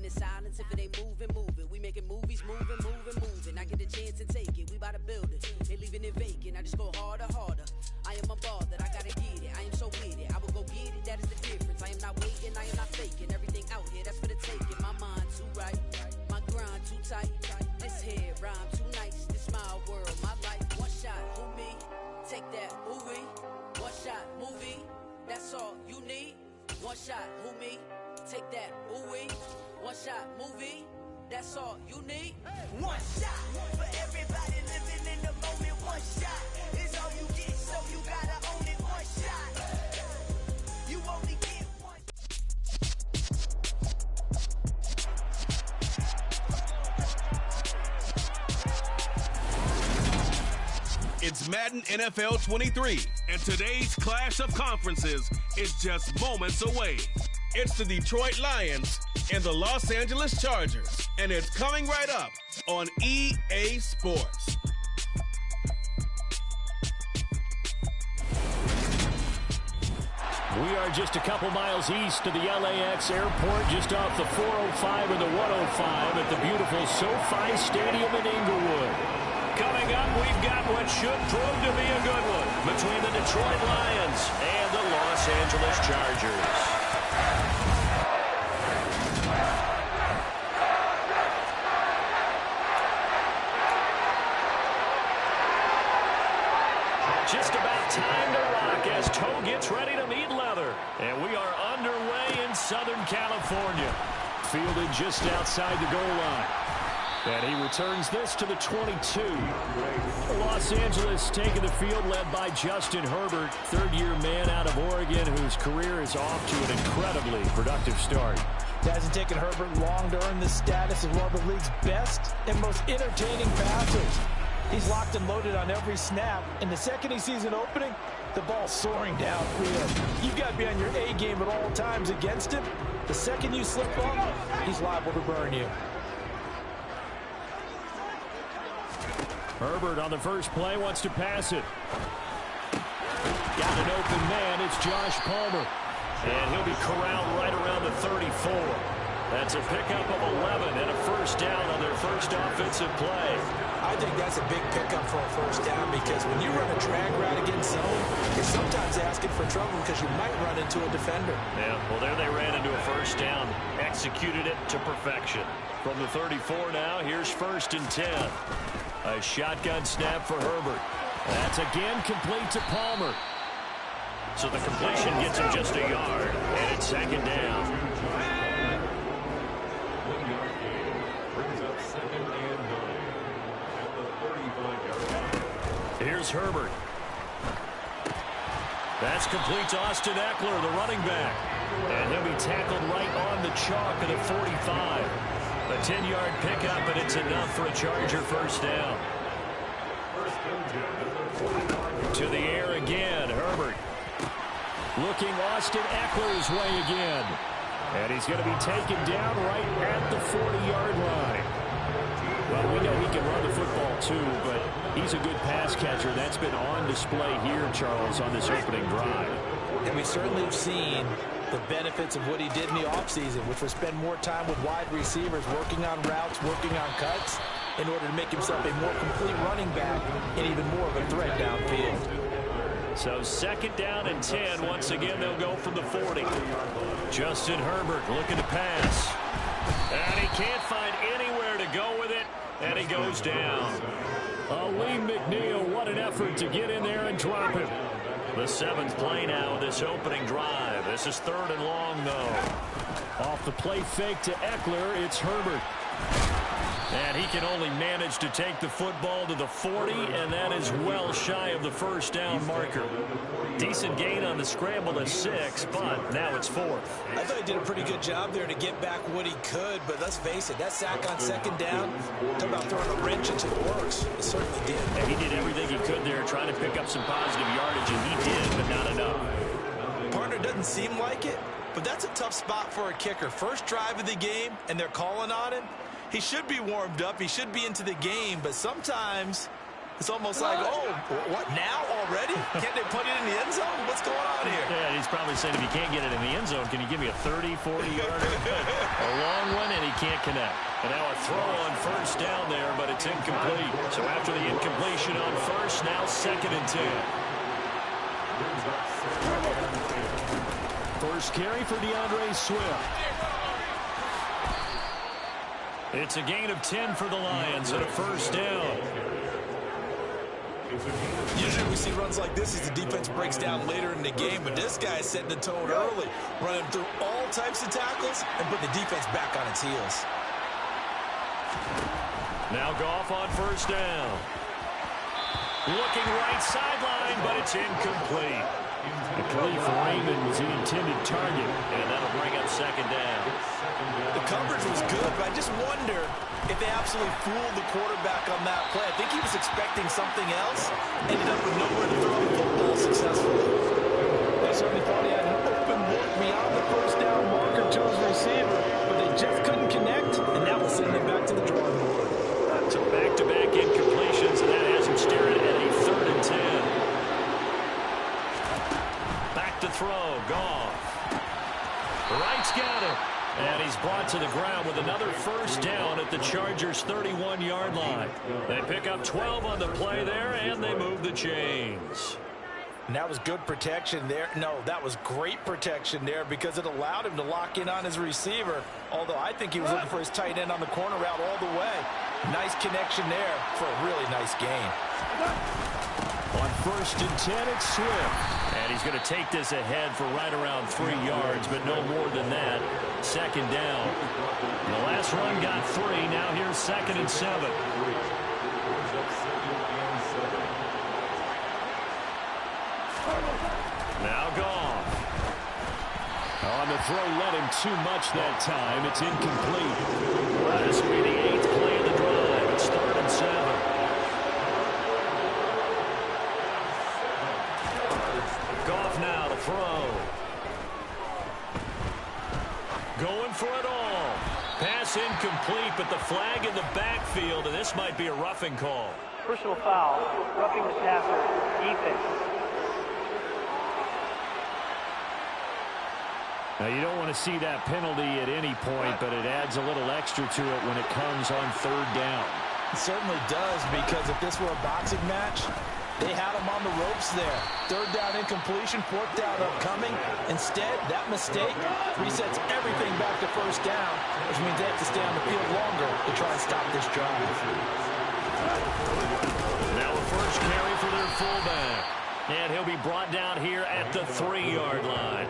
moving in silence. If it ain't moving, moving. We making movies, moving, moving, moving. I get the chance to take it. We bout to build it. They leaving it vacant. I just go harder, harder. I am unbothered. I gotta get it. I am so with it. I will go get it. That is the difference. I am not waiting. I am not faking. Everything out here, that's for the taking. My mind too right. My grind too tight. This here rhyme too nice. This my world, my life. One shot, who me? Take that, movie. One shot, movie. That's all you need. One shot, who me? Take that, ooh-wee. One shot, movie. That's all you need. One shot for everybody living in the moment. One shot is all you get, so you gotta own it. One shot. You only get one. It's Madden NFL 23, and today's clash of conferences is just moments away. It's the Detroit Lions and the Los Angeles Chargers, and it's coming right up on EA Sports. We are just a couple miles east of the LAX airport, just off the 405 and the 105 at the beautiful SoFi Stadium in Inglewood. Coming up, we've got what should prove to be a good one between the Detroit Lions and the Los Angeles Chargers. Just about time to rock as toe gets ready to meet leather. And we are underway in Southern California. Fielded just outside the goal line. And he returns this to the 22. Los Angeles taking the field, led by Justin Herbert, third-year man out of Oregon, whose career is off to an incredibly productive start. It hasn't taken Herbert long to earn this status as one of the league's best and most entertaining passers. He's locked and loaded on every snap, and the second he sees an opening, the ball's soaring downfield. You've got to be on your A game at all times against him. The second you slip up, he's liable to burn you. Herbert on the first play wants to pass it. Got an open man. It's Josh Palmer. And he'll be corralled right around the 34. That's a pickup of 11 and a first down on their first offensive play. I think that's a big pickup for a first down because when you run a drag route against zone, you're sometimes asking for trouble because you might run into a defender. Yeah, well, there they ran into a first down. Executed it to perfection. From the 34 now, here's 1st and 10. A shotgun snap for Herbert. That's again complete to Palmer. So the completion gets him just a yard, and it's 2nd down. Here's Herbert. That's complete to Austin Eckler, the running back. And he'll be tackled right on the chalk of the 45. A 10-yard pickup, and it's enough for a Charger first down. To the air again, Herbert. Looking Austin Eckler's way again. And he's going to be taken down right at the 40-yard line. Well, we know he can run the football too, but he's a good pass catcher. That's been on display here, Charles, on this opening drive. And we certainly have seen the benefits of what he did in the offseason, which was spend more time with wide receivers, working on routes, working on cuts, in order to make himself a more complete running back and even more of a threat downfield. So 2nd down and 10. Once again, they'll go from the 40. Justin Herbert looking to pass. And he can't find anywhere to go with it, and he goes down. Lee McNeil, what an effort to get in there and drop him. The 7th play now of this opening drive. This is 3rd and long, though. Off the play fake to Eckler, it's Herbert. And he can only manage to take the football to the 40, and that is well shy of the first down marker. Decent gain on the scramble at 6, but now it's 4th. I thought he did a pretty good job there to get back what he could, but let's face it, that sack on 2nd down, talk about throwing a wrench into the works. It certainly did. And he did everything he could there, trying to pick up some positive yardage, and he did, but not enough. Partner, doesn't seem like it, but that's a tough spot for a kicker. First drive of the game, and they're calling on him. He should be warmed up. He should be into the game, but sometimes It's almost like, oh, what, now already? Can't they put it in the end zone? What's going on here? Yeah, he's probably saying, if you can't get it in the end zone, can you give me a 30, 40-yarder? A long one, and he can't connect. And now a throw on first down there, but it's incomplete. So after the incompletion on first, now 2nd and 10. First carry for DeAndre Swift. It's a gain of 10 for the Lions and a first down. Usually we see runs like this as the defense breaks down later in the game, but this guy is setting the tone early, running through all types of tackles and putting the defense back on its heels. Now Goff on first down. Looking right sideline, but it's incomplete. Khalif Raymond was the intended target, and that'll bring up 2nd down. The coverage was good, but I just wonder if they absolutely fooled the quarterback on that play. I think he was expecting something else, ended up with nowhere to throw the football successfully. They certainly thought he had an open look beyond the first down marker to his receiver, but they just couldn't connect, and that will send them back to the drawing board. So back-to-back incompletions, and that has him staring at a 3rd and 10. Back to throw, Goff. Wright's got it. And he's brought to the ground with another first down at the Chargers' 31-yard line. They pick up 12 on the play there, and they move the chains. And that was good protection there. No, that was great protection there because it allowed him to lock in on his receiver, although I think he was looking for his tight end on the corner route all the way. Nice connection there for a really nice gain. On 1st and 10, it's Swift. And he's going to take this ahead for right around 3 yards, but no more than that. 2nd down. The last run got 3. Now here's 2nd and 7. Now Goff. On the throw, let him too much that time. It's incomplete. This will be the 8th play of the drive. It's 3rd and 7. Goff now to throw. Going for it all. Pass incomplete, but the flag in the backfield, and this might be a roughing call. Personal foul, roughing the passer, defense. Now, you don't want to see that penalty at any point, but it adds a little extra to it when it comes on 3rd down. It certainly does, because if this were a boxing match, they had him on the ropes there. 3rd down incompletion, 4th down upcoming. Instead, that mistake resets everything back to 1st down, which means they have to stay on the field longer to try and stop this drive. Now a first carry for their fullback. And he'll be brought down here at the 3-yard line.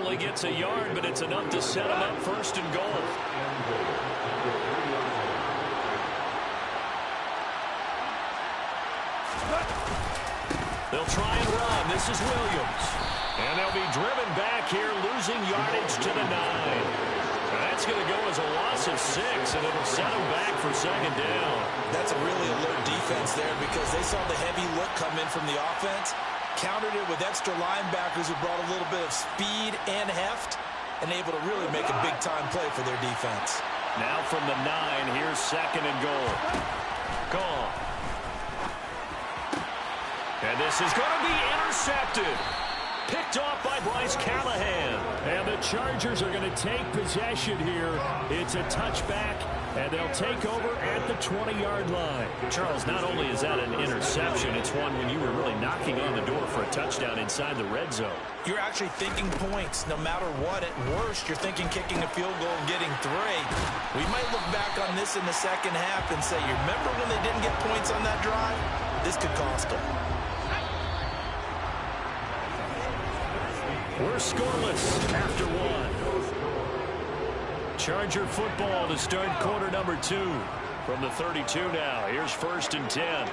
Only gets a yard, but it's enough to set him up 1st and goal. They'll try and run. This is Williams. And they'll be driven back here, losing yardage to the 9. That's going to go as a loss of 6, and it'll set them back for 2nd down. That's a really alert defense there because they saw the heavy look come in from the offense, countered it with extra linebackers who brought a little bit of speed and heft, and able to really make a big-time play for their defense. Now from the 9, here's 2nd and goal. Gone. And this is going to be intercepted. Picked off by Bryce Callahan. And the Chargers are going to take possession here. It's a touchback, and they'll take over at the 20-yard line. Charles, not only is that an interception, it's one when you were really knocking on the door for a touchdown inside the red zone. You're actually thinking points no matter what. At worst, you're thinking kicking a field goal and getting 3. We might look back on this in the second half and say, you remember when they didn't get points on that drive? This could cost them. We're scoreless after 1. Charger football to start quarter number 2. From the 32 now. Here's 1st and 10.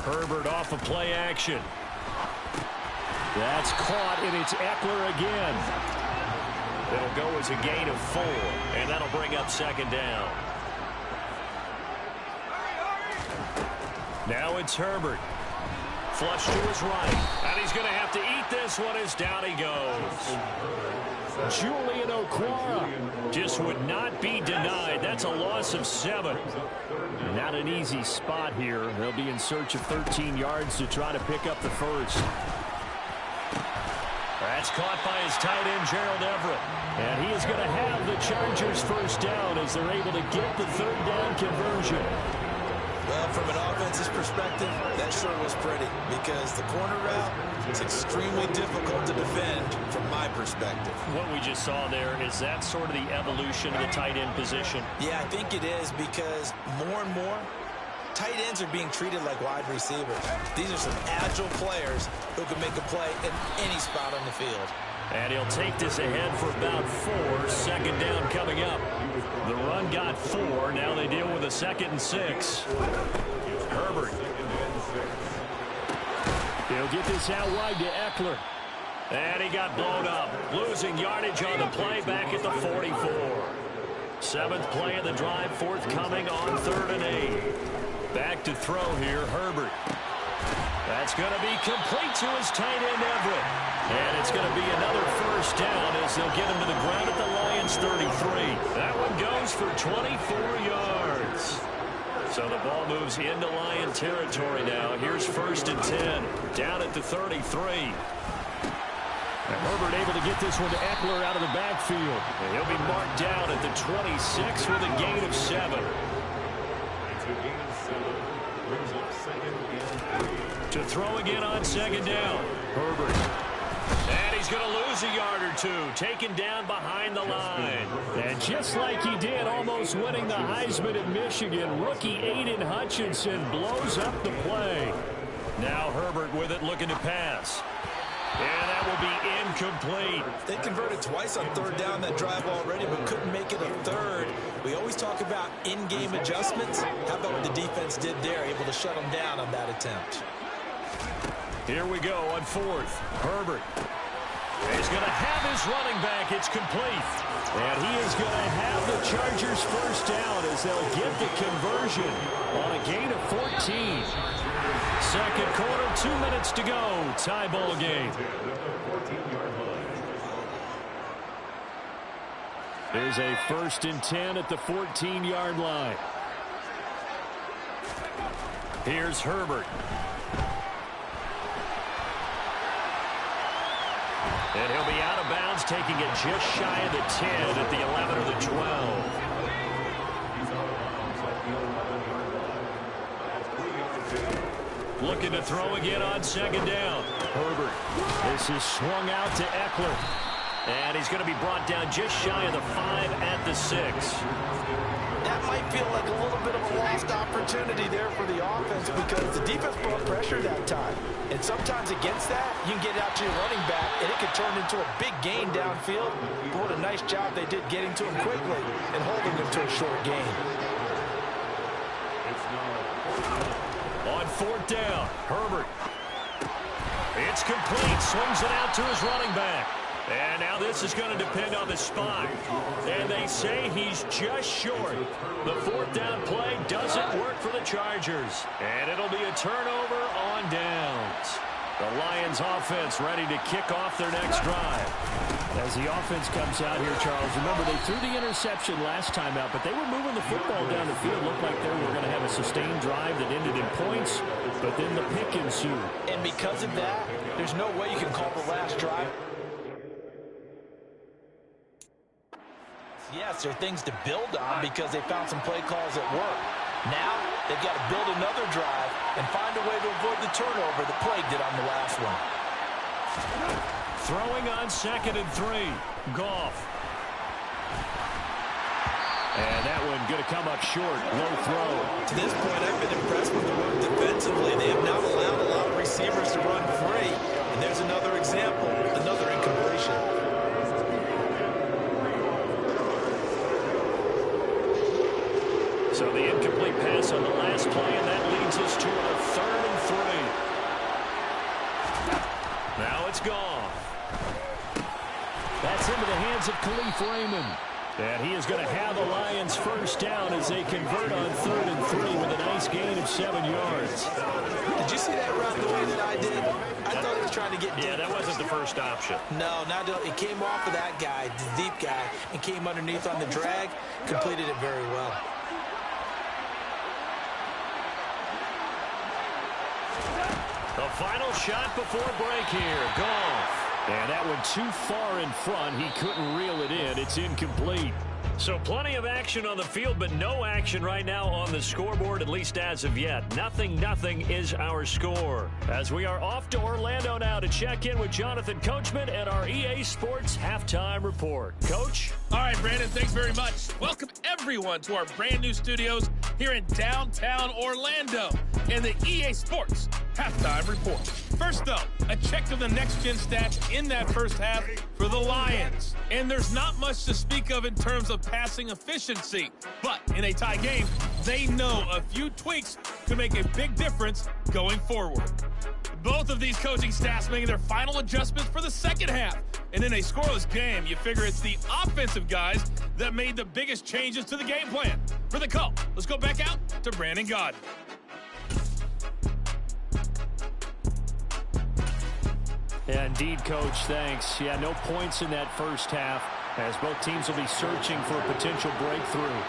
Herbert off of play action. That's caught, and it's Eckler again. It'll go as a gain of 4, and that'll bring up 2nd down. Now it's Herbert. Flush to his right. And he's going to have to eat this one as down he goes. Julian Okwara Just would not be denied. That's a loss of 7. Not an easy spot here. They'll be in search of 13 yards to try to pick up the first. That's caught by his tight end, Gerald Everett. And he is going to have the Chargers first down as they're able to get the third down conversion. Well, from an offensive perspective, that sure was pretty because the corner route is extremely difficult to defend from my perspective. What we just saw there, is that sort of the evolution of the tight end position? Yeah, I think it is because more and more, tight ends are being treated like wide receivers. These are some agile players who can make a play in any spot on the field. And he'll take this ahead for about 4. Second down coming up. The run got 4. Now they deal with a 2nd and 6. Herbert. He'll get this out wide to Eckler. And he got blown up. Losing yardage on the play back at the 44. 7th play of the drive, forthcoming on 3rd and 8. Back to throw here, Herbert. That's going to be complete to his tight end, Everett. And it's going to be another first down as they'll get him to the ground at the Lions' 33. That one goes for 24 yards. So the ball moves into Lion territory now. Here's 1st and 10, down at the 33. And Herbert able to get this one to Eckler out of the backfield. And he'll be marked down at the 26 with a gain of 7. To throw again on 2nd down. Herbert. And he's going to lose a yard or 2. Taken down behind the line. And just like he did, almost winning the Heisman at Michigan, rookie Aiden Hutchinson blows up the play. Now Herbert with it, looking to pass. And that will be incomplete. They converted twice on 3rd down that drive already, but couldn't make it a 3rd. We always talk about in-game adjustments. How about what the defense did there, able to shut them down on that attempt? Here we go on 4th. Herbert. He's going to have his running back. It's complete. And he is going to have the Chargers first down as they'll get the conversion on a gain of 14. 2nd quarter, 2 minutes to go. Tie ball game. There's a 1st and 10 at the 14-yard line. Here's Herbert. And he'll be out of bounds, taking it just shy of the 10 at the 11 or the 12. Looking to throw again on 2nd down. Herbert. This is swung out to Eckler. And he's going to be brought down just shy of the 5 at the 6. That might feel like a little bit of a lost opportunity there for the offense because the defense brought pressure that time. And sometimes against that, you can get out to your running back, and it could turn into a big gain downfield. But what a nice job they did getting to him quickly and holding him to a short gain. On 4th down, Herbert. It's complete. Swings it out to his running back. And now this is going to depend on the spot. And they say he's just short. The 4th down play doesn't work for the Chargers. And it'll be a turnover on downs. The Lions offense ready to kick off their next drive. As the offense comes out here, Charles, remember they threw the interception last time out, but they were moving the football down the field. Looked like they were going to have a sustained drive that ended in points, but then the pick ensued. And because of that, there's no way you can call the last drive. Yes, there are things to build on because they found some play calls that work. Now, they've got to build another drive and find a way to avoid the turnover that plagued it on the last one. Throwing on 2nd and 3. Goff. And that one going to come up short. Low throw. To this point, I've been impressed with the work defensively. They have not allowed a lot of receivers to run free. And there's another example, another incompletion. So the incomplete pass on the last play, and that leads us to a 3rd and 3. Now it's Goff. That's into the hands of Khalif Raymond. And he is going to have the Lions first down as they convert on 3rd and 3 with a nice nice gain of 7 yards. Did you see that route the way that I did? I thought he was trying to get deep. Yeah, that wasn't the first option. No, it came off of that guy, the deep guy, and came underneath on the drag, completed it very well. The final shot before break here. Goff. And that one too far in front. He couldn't reel it in. It's incomplete. So plenty of action on the field, but no action right now on the scoreboard, at least as of yet. 0-0 is our score. As we are off to Orlando now to check in with Jonathan Coachman and our EA Sports Halftime Report. Coach? All right, Brandon, thanks very much. Welcome everyone to our brand new studios here in downtown Orlando in the EA Sports Halftime Report. First, though, a check of the next-gen stats in that first half for the Lions. And there's not much to speak of in terms of passing efficiency. But in a tie game, they know a few tweaks could make a big difference going forward. Both of these coaching staffs making their final adjustments for the second half. And in a scoreless game, you figure it's the offensive guys that made the biggest changes to the game plan. For the call, let's go back out to Brandon Gaudin. Yeah, indeed, Coach. Thanks. Yeah, no points in that first half as both teams will be searching for a potential breakthrough.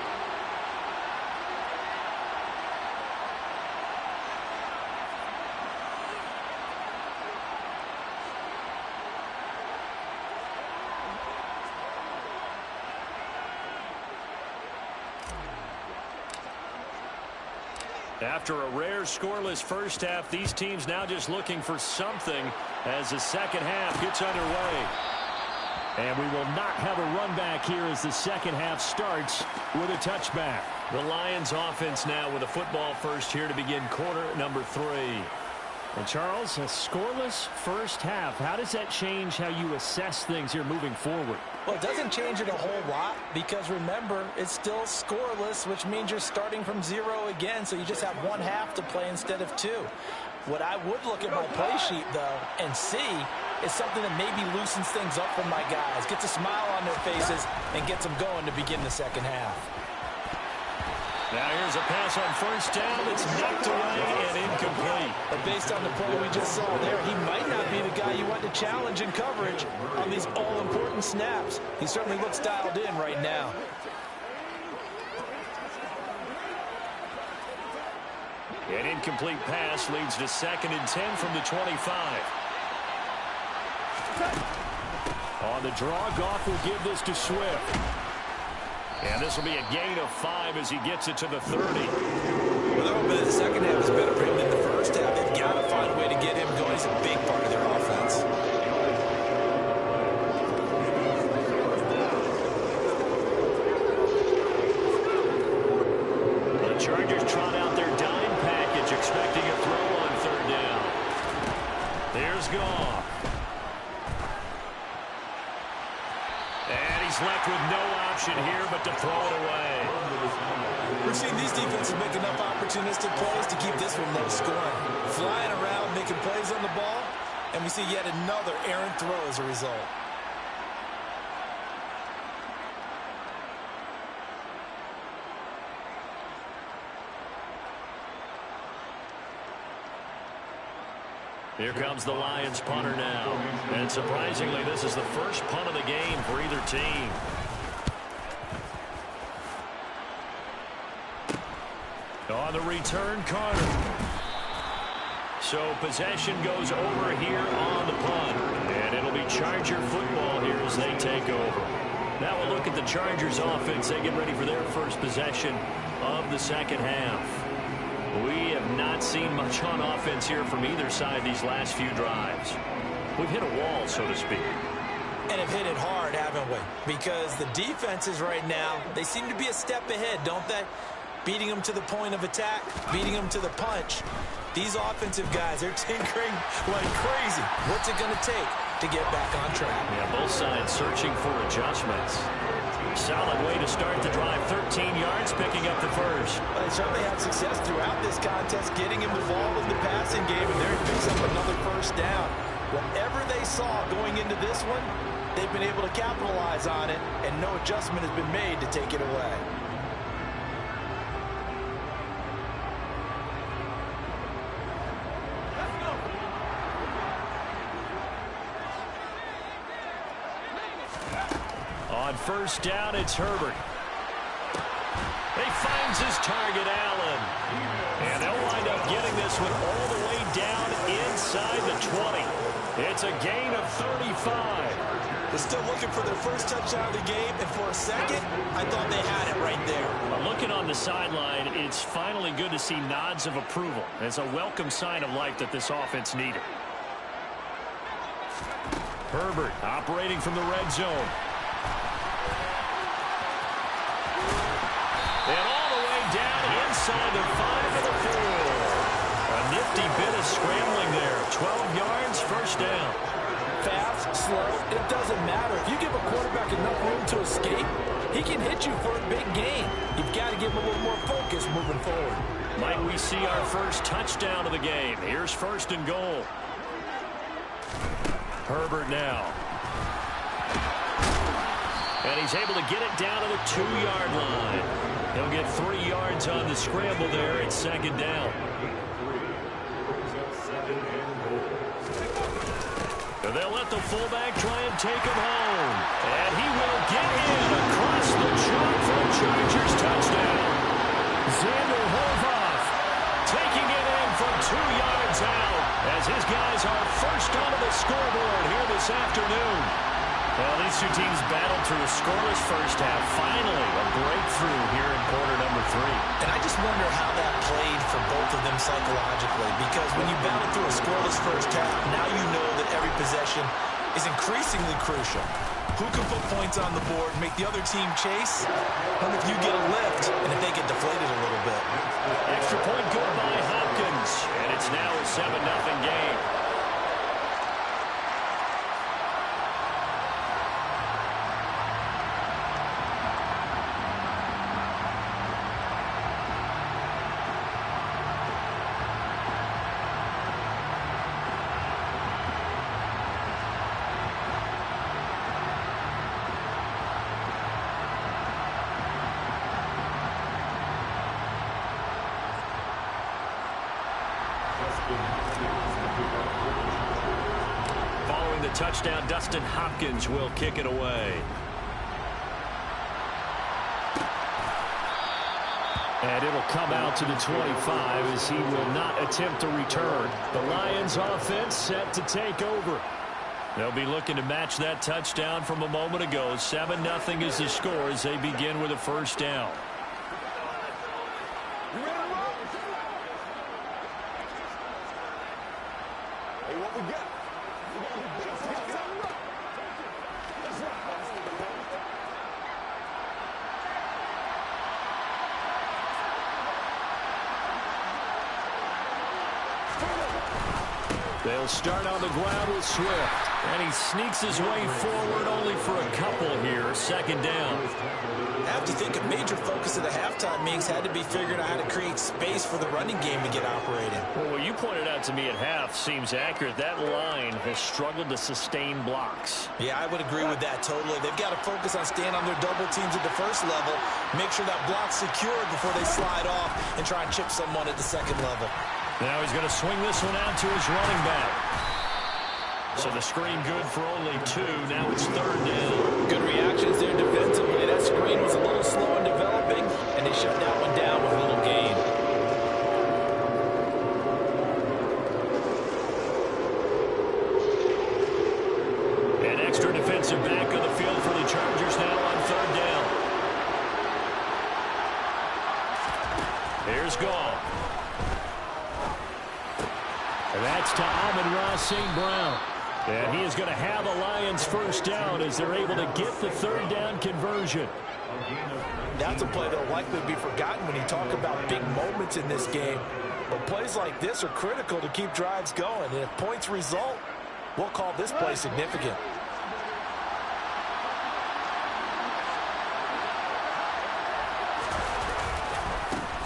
After a rare scoreless first half, these teams now just looking for something as the second half gets underway. And we will not have a run back here as the second half starts with a touchback. The Lions offense now with a football first here to begin quarter number 3. And Charles, a scoreless first half. How does that change how you assess things here moving forward? Well, it doesn't change it a whole lot because, remember, it's still scoreless, which means you're starting from 0 again, so you just have one half to play instead of 2. What I would look at my play sheet, though, and see is something that maybe loosens things up for my guys, gets a smile on their faces, and gets them going to begin the second half. Now here's a pass on first down that's knocked away and incomplete. But based on the play we just saw there, he might not be the guy you want to challenge in coverage on these all-important snaps. He certainly looks dialed in right now. An incomplete pass leads to 2nd and 10 from the 25. On the draw, Goff will give this to Swift. And this will be a gain of 5 as he gets it to the 30. Well, they're hoping that the second half is better for him than the first half. They've got to find a way to get him going. He's a big part of their offense. The Chargers trot out their dime package, expecting a throw on 3rd down. There's Goff. And he's left with no option here but to throw it away. We're seeing these defenses make enough opportunistic plays to keep this one low scoring. Flying around, making plays on the ball, and we see yet another errant throw as a result. Here comes the Lions punter now. And surprisingly, this is the first punt of the game for either team. On the return, Carter. So possession goes over here on the punt. And it'll be Charger football here as they take over. Now we'll look at the Chargers offense. They get ready for their first possession of the second half. We have not seen much on offense here from either side these last few drives. We've hit a wall, so to speak. And have hit it hard, haven't we? Because the defenses right now, they seem to be a step ahead, don't they? Beating them to the point of attack, beating them to the punch. These offensive guys, they're tinkering like crazy. What's it going to take to get back on track? Yeah, both sides searching for adjustments. Solid way to start the drive. 13 yards, picking up the first. Well, they certainly had success throughout this contest, getting him the ball in the passing game, and there he picks up another first down. Whatever they saw going into this one, they've been able to capitalize on it, and no adjustment has been made to take it away. On first down, it's Herbert. He finds his target, Allen. And they'll wind up getting this one all the way down inside the 20. It's a gain of 35. They're still looking for their first touchdown of the game, and for a second, I thought they had it right there. Well, looking on the sideline, it's finally good to see nods of approval. It's a welcome sign of life that this offense needed. Herbert operating from the red zone. And all the way down inside the 5 of the 4. A nifty bit of scrambling there. 12 yards, first down. Fast, slow, it doesn't matter. If you give a quarterback enough room to escape, he can hit you for a big gain. You've got to give him a little more focus moving forward. Might we see our first touchdown of the game? Here's first and goal. Herbert now. And he's able to get it down to the 2-yard line. He'll get 3 yards on the scramble there. It's second down. And they'll let the fullback try and take him home. And he will get in across the chalk for a Chargers touchdown. Xander Horvath taking it in from 2 yards out as his guys are first onto the scoreboard here this afternoon. Well, these two teams battled through a scoreless first half. Finally, a breakthrough here in quarter number 3. And I just wonder how that played for both of them psychologically, because when you battle through a scoreless first half, now you know that every possession is increasingly crucial. Who can put points on the board, make the other team chase, and if you get a lift, and if they get deflated a little bit. Extra point good by Hopkins, and it's now a 7-0 game. Following the touchdown, Dustin Hopkins will kick it away. And it'll come out to the 25 as he will not attempt to return. The Lions offense set to take over. They'll be looking to match that touchdown from a moment ago. 7-0 is the score as they begin with a first down. They'll start on the ground with Swift. And he sneaks his way forward only for a couple here. Second down. I have to think a major focus of the halftime meetings had to be figuring out how to create space for the running game to get operating. Well, what you pointed out to me at half seems accurate. That line has struggled to sustain blocks. Yeah, I would agree with that totally. They've got to focus on staying on their double teams at the first level, make sure that block's secured before they slide off and try and chip someone at the second level. Now he's going to swing this one out to his running back. So the screen good for only 2. Now it's third down. Good reactions there defensively. That screen was a little slow in developing, and they shut that one down with a little gain. An extra defensive back on the field for the Chargers now on third down. Here's Gall. And that's to Amon-Ra St. Brown. And he is going to have the Lions first down as they're able to get the third down conversion. That's a play that will likely be forgotten when you talk about big moments in this game. But plays like this are critical to keep drives going. And if points result, we'll call this play significant.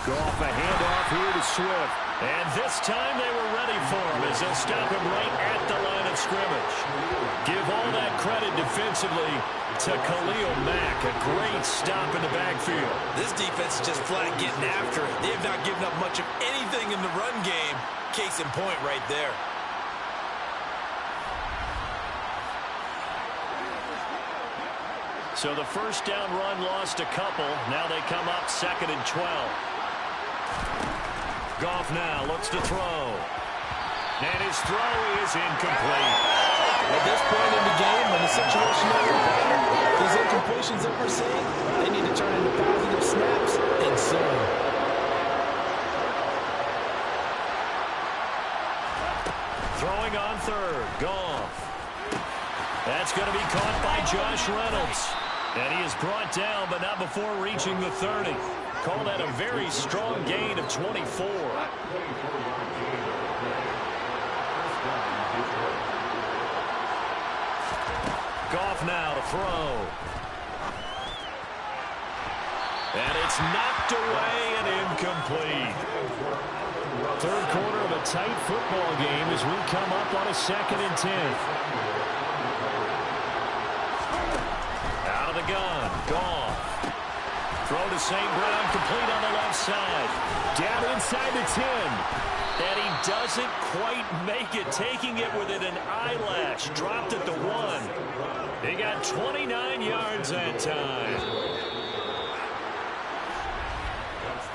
Go off a handoff here to Swift. And this time they were ready for him as they'll stop him right at the line of scrimmage. Give all that credit defensively to Khalil Mack. A great stop in the backfield. This defense is just flat getting after it. They have not given up much of anything in the run game. Case in point right there. So the first down run lost a couple. Now they come up 2nd and 12. Goff now looks to throw. And his throw is incomplete. At this point in the game, when the situation isn't better, these incompletions that we're seeing, they need to turn into positive snaps and soon. Throwing on 3rd. Goff. That's going to be caught by Josh Reynolds. And he is brought down, but not before reaching the 30. Call that a very strong gain of 24. Goff now to throw. And it's knocked away and incomplete. 3rd quarter of a tight football game as we come up on a 2nd and 10. Out of the gun. Goff. Throw to St. Brown, complete on the left side. Down inside the 10. And he doesn't quite make it, taking it within an eyelash. Dropped at the 1. He got 29 yards that time.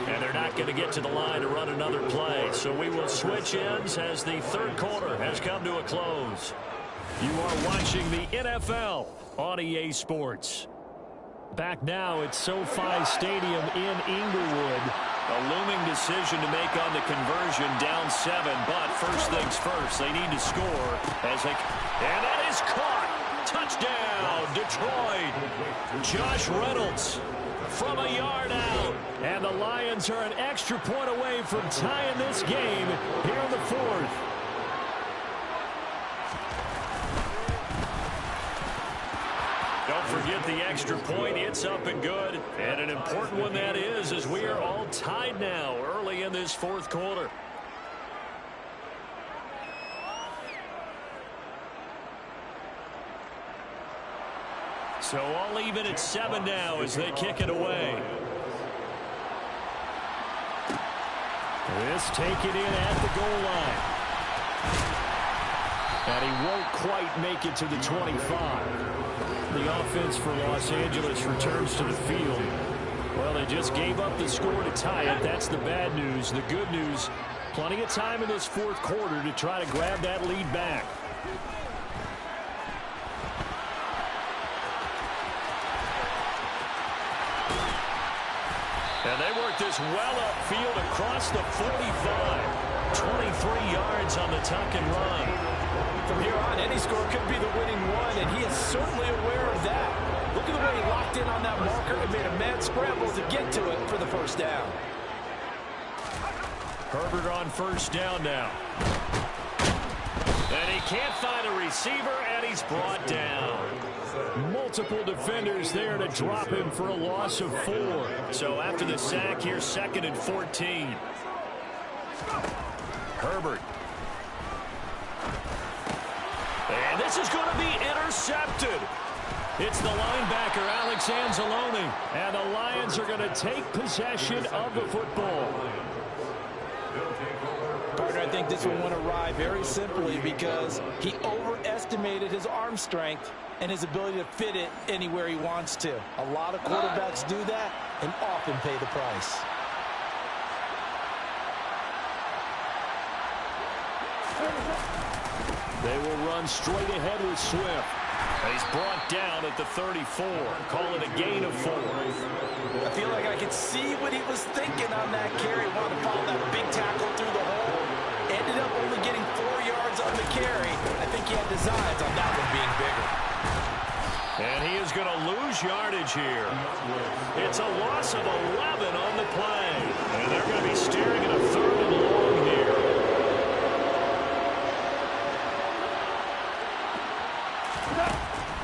And they're not going to get to the line to run another play. So we will switch ends as the 3rd quarter has come to a close. You are watching the NFL on EA Sports. Back now at SoFi Stadium in Inglewood. A looming decision to make on the conversion, down 7. But first things first, they need to score. And that is caught. Touchdown, Detroit. Josh Reynolds from a yard out. And the Lions are an extra point away from tying this game here in the 4th. Don't forget the extra point. It's up and good. And an important one that is, as we are all tied now early in this 4th quarter. So all even at 7 now as they kick it away. This taken in at the goal line. And he won't quite make it to the 25. The offense for Los Angeles returns to the field. Well, they just gave up the score to tie it. That's the bad news. The good news, plenty of time in this 4th quarter to try to grab that lead back. And they work this well upfield across the 45. 23 yards on the tuck and run. From here on, any score could be the winning one, and he is certainly aware of that. Look at the way he locked in on that marker and made a mad scramble to get to it for the first down. Herbert on first down now. And he can't find a receiver, and he's brought down. Multiple defenders there to drop him for a loss of 4. So after the sack, here's 2nd and 14. Herbert. And this is going to be intercepted. It's the linebacker, Alex Anzalone. And the Lions are going to take possession of the football. Partner, I think this one went awry very simply because he overestimated his arm strength and his ability to fit it anywhere he wants to. A lot of quarterbacks do that and often pay the price. They will run straight ahead with Swift. He's brought down at the 34. Call it a gain of 4. I feel like I could see what he was thinking on that carry. Wanted to follow that big tackle through the hole. Ended up only getting 4 yards on the carry. I think he had designs on that one being bigger. And he is going to lose yardage here. It's a loss of 11 on the play. And they're going to be staring at a 3rd and long here.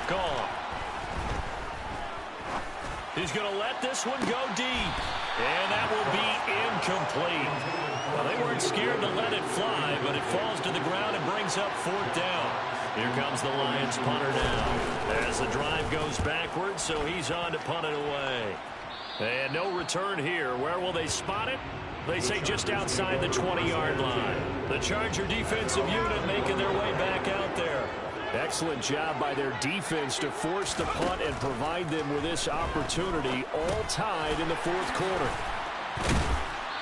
Gone. He's going to let this one go deep. And that will be incomplete. Well, they weren't scared to let it fly, but it falls to the ground and brings up 4th down. Here comes the Lions punter now as the drive goes backwards, so he's on to punt it away. And no return here. Where will they spot it? They say just outside the 20-yard line. The Charger defensive unit making their way back out there. Excellent job by their defense to force the punt and provide them with this opportunity, all tied in the fourth quarter.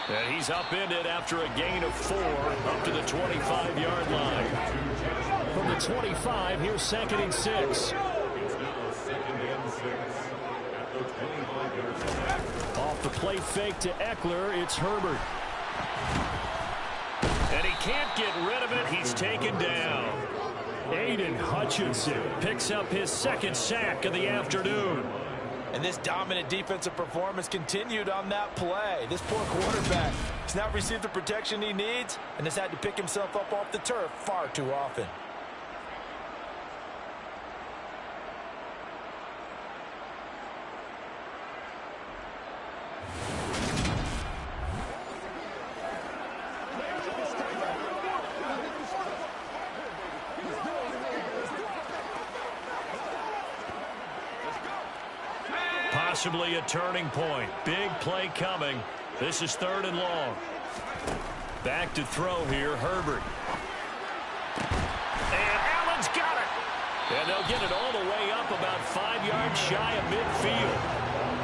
And he's upended after a gain of 4 up to the 25-yard line. From the 25, here's 2nd and 6. Off the play fake to Eckler, it's Herbert. And he can't get rid of it. He's taken down. Aiden Hutchinson picks up his 2nd sack of the afternoon. And this dominant defensive performance continued on that play. This poor quarterback has not received the protection he needs and has had to pick himself up off the turf far too often. Possibly a turning point. Big play coming. This is 3rd and long. Back to throw here, Herbert. And Allen's got it. And they'll get it all the way up about 5 yards shy of midfield.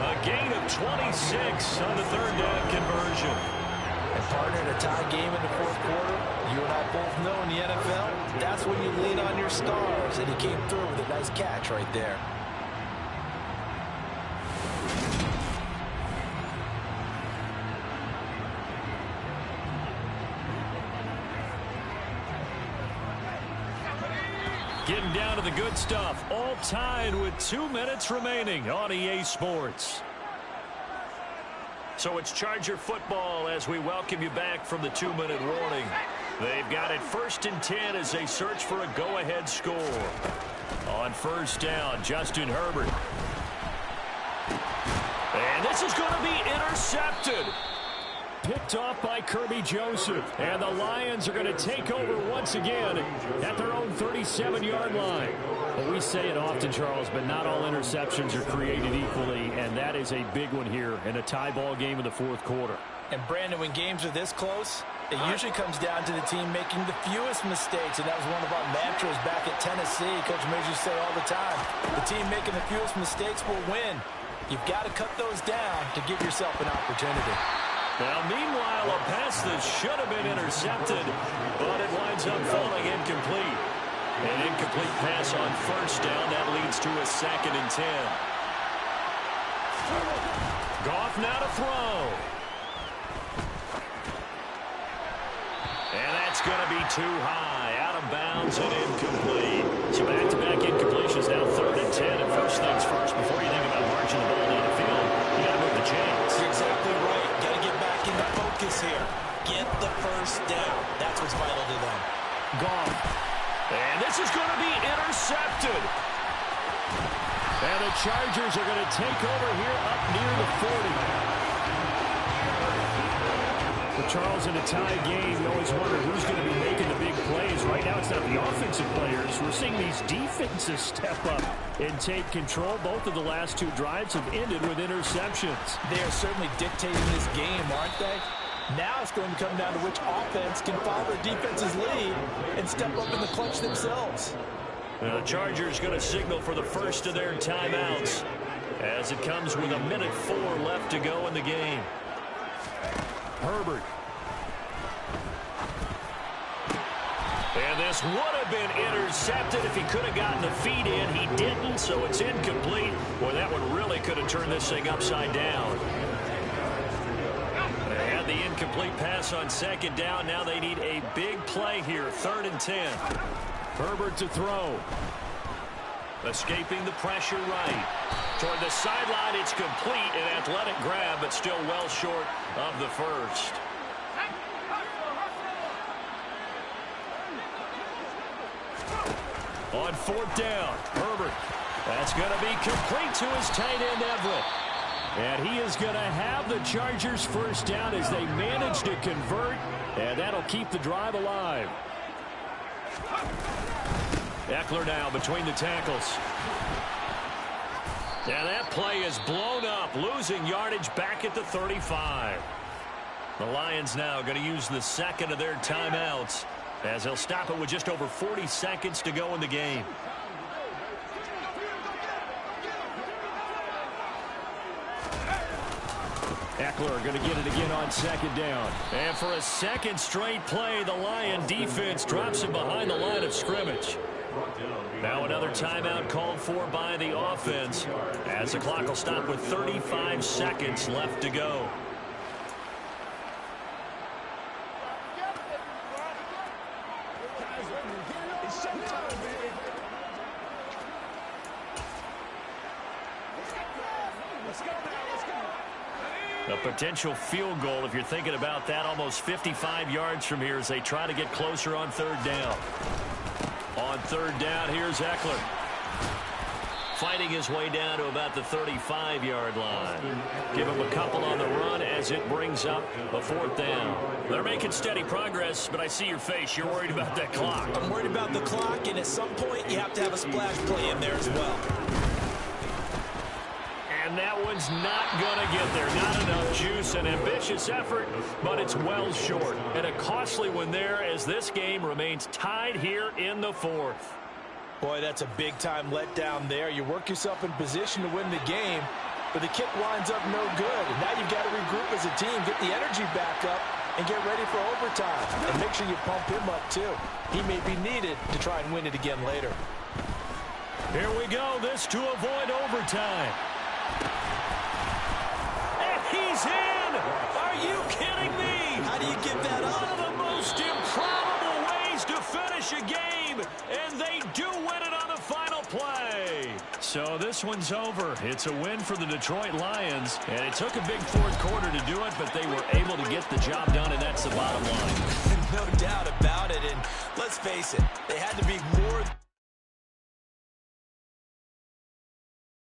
A gain of 26 on the 3rd down conversion. And partner, in a tie game in the fourth quarter, you and I both know in the NFL, that's when you lean on your stars. And he came through with a nice catch right there. Getting down to the good stuff. All tied with 2 minutes remaining on EA Sports. So it's Charger football as we welcome you back from the 2-minute warning. They've got it 1st and 10 as they search for a go-ahead score. On 1st down, Justin Herbert. And this is going to be intercepted. Picked off by Kirby Joseph. And the Lions are going to take over once again at their own 37-yard line. Well, we say it often, Charles, but not all interceptions are created equally, and that is a big one here in a tie ball game in the fourth quarter. And, Brandon, when games are this close, it usually comes down to the team making the fewest mistakes, and that was one of our mantras back at Tennessee. Coach Mays used to say all the time, the team making the fewest mistakes will win. You've got to cut those down to give yourself an opportunity. Now, meanwhile, a pass that should have been intercepted, but it winds up falling incomplete. An incomplete pass on 1st down. That leads to a 2nd and 10. Goff now to throw. And that's going to be too high. Out of bounds and incomplete. So back-to-back incompletions now 3rd and 10. And first things first, before you think about marching the ball down the field, you got to move the chains. You're exactly right. Got to get back into focus here. Get the 1st down. That's what's vital to them. Goff. And this is going to be intercepted. And the Chargers are going to take over here up near the 40. Well, Charles, in a tie game, you always wonder who's going to be making the big plays. Right now, it's not the offensive players. We're seeing these defenses step up and take control. Both of the last 2 drives have ended with interceptions. They are certainly dictating this game, aren't they? Now it's going to come down to which offense can follow their defense's lead and step up in the clutch themselves. The Chargers going to signal for the first of their timeouts as it comes with 1:04 left to go in the game. Herbert. And this would have been intercepted if he could have gotten the feet in. He didn't, so it's incomplete. Boy, that one really could have turned this thing upside down. They had the incomplete pass on 2nd down. Now they need a big play here, 3rd and 10. Herbert to throw. Escaping the pressure right. Toward the sideline, it's complete. An athletic grab, but still well short of the first. On 4th down, Herbert. That's going to be complete to his tight end, Everett. And he is going to have the Chargers 1st down as they manage to convert, and that'll keep the drive alive. Eckler now between the tackles. And that play is blown up, losing yardage back at the 35. The Lions now going to use the 2nd of their timeouts as he'll stop it with just over 40 seconds to go in the game. Eckler going to get it again on second down. And for a second straight play, the Lion defense drops him behind the line of scrimmage. Now another timeout called for by the offense, as the clock will stop with 35 seconds left to go. A potential field goal, if you're thinking about that, almost 55 yards from here as they try to get closer on third down. On third down, here's Eckler, fighting his way down to about the 35-yard line. Give him a couple on the run as it brings up a fourth down. They're making steady progress, but I see your face. You're worried about that clock. I'm worried about the clock, and at some point, you have to have a splash play in there as well. And that one's not going to get there. Not enough juice. An ambitious effort, but it's well short. And a costly one there as this game remains tied here in the fourth. Boy, that's a big-time letdown there. You work yourself in position to win the game, but the kick winds up no good. And now you've got to regroup as a team, get the energy back up, and get ready for overtime. And make sure you pump him up, too. He may be needed to try and win it again later. Here we go. This to avoid overtime. And he's in! Are you kidding me? How do you give that up? One of the most improbable ways to finish a game, and they do win it on the final play. So this one's over. It's a win for the Detroit Lions, and it took a big fourth quarter to do it, but they were able to get the job done, and that's the bottom line. No doubt about it, and let's face it, they had to be more